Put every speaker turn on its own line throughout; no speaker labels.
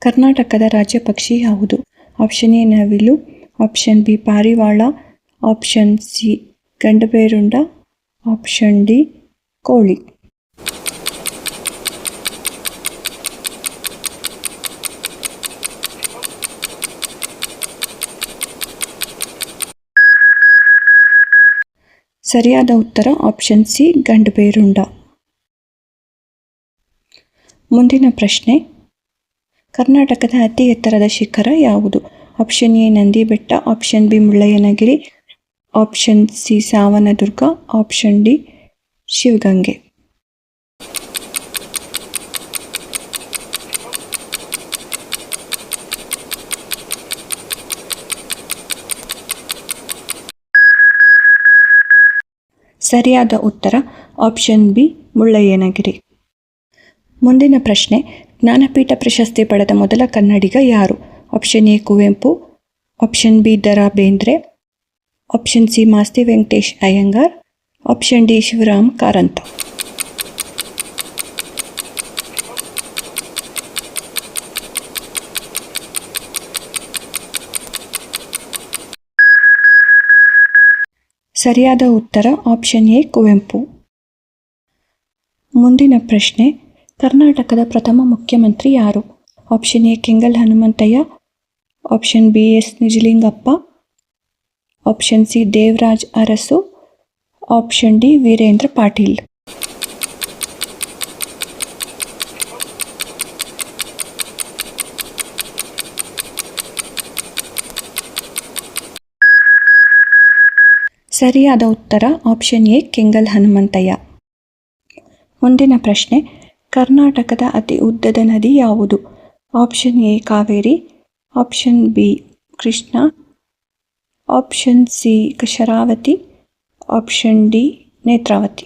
ಕರ್ನಾಟಕದ ರಾಜ್ಯ ಪಕ್ಷಿ ಯಾವುದು? ಆಪ್ಷನ್ ಎ ನವಿಲು, ಆಪ್ಷನ್ ಬಿ ಪಾರಿವಾಳ, ಆಪ್ಷನ್ ಸಿ ಗಂಡಬೇರುಂಡ, ಆಪ್ಷನ್ ಡಿ ಕೋಳಿ. ಸರಿಯಾದ ಉತ್ತರ ಆಪ್ಷನ್ ಸಿ ಗಂಡಬೇರುಂಡ. ಮುಂದಿನ ಪ್ರಶ್ನೆ, ಕರ್ನಾಟಕದ ಅತಿ ಎತ್ತರದ ಶಿಖರ ಯಾವುದು? Option A Nandi Betta, option B Mullayanagiri, option C Savandurga, option D Shivagange. ಸರಿಯಾದ ಉತ್ತರ ಆಪ್ಷನ್ ಬಿ ಮುಳ್ಳಯ್ಯನಗಿರಿ. ಮುಂದಿನ ಪ್ರಶ್ನೆ, ಜ್ಞಾನಪೀಠ ಪ್ರಶಸ್ತಿ ಪಡೆದ ಮೊದಲ ಕನ್ನಡಿಗ ಯಾರು? Option A Kuvempu, option B Da Ra. Bendre, option C Masti Venkatesh Iyengar, option D Shivaram Karanth. ಸರಿಯಾದ ಉತ್ತರ ಆಪ್ಷನ್ ಎ ಕುವೆಂಪು. ಮುಂದಿನ ಪ್ರಶ್ನೆ, ಕರ್ನಾಟಕದ ಪ್ರಥಮ ಮುಖ್ಯಮಂತ್ರಿ ಯಾರು? Option A Kengal Hanumanthaiah, option B S Nijalingappa, option C Devaraj Urs, option D Veerendra Patil. ಸರಿಯಾದ ಉತ್ತರ ಆಪ್ಷನ್ ಎ ಕೆಂಗಲ್ ಹನುಮಂತಯ್ಯ. ಮುಂದಿನ ಪ್ರಶ್ನೆ, ಕರ್ನಾಟಕದ ಅತಿ ಉದ್ದದ ನದಿ ಯಾವುದು? Option A Kaveri, option B Krishna, option C Sharavathi, option D Netravati.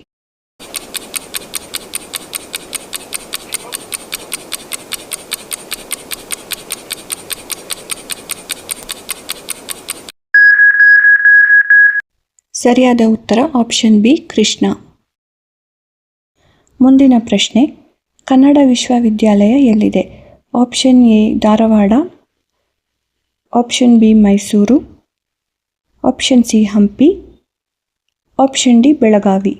ಸರಿಯಾದ ಉತ್ತರ ಆಪ್ಷನ್ ಬಿ ಕೃಷ್ಣ. ಮುಂದಿನ ಪ್ರಶ್ನೆ, ಕನ್ನಡ ವಿಶ್ವವಿದ್ಯಾಲಯ ಎಲ್ಲಿದೆ? Option A Dharwad, option B Mysuru, option C Hampi, option D Belagavi.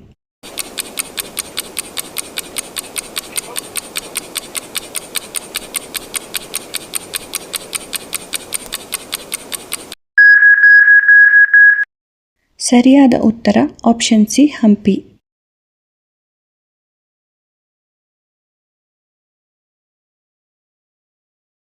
ಸರಿಯಾದ ಉತ್ತರ ಆಪ್ಷನ್ ಸಿ ಹಂಪಿ.